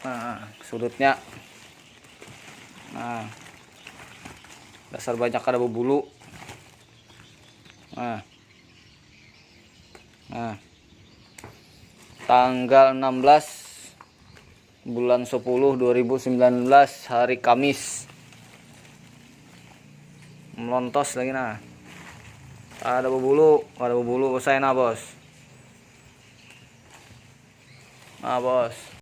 Nah, sudutnya. Nah, dasar banyak ada berbulu. Nah, tanggal 16 bulan 10 2019 hari Kamis. Melontos lagi nah. Ada berbulu, saya nah bos. Nah bos.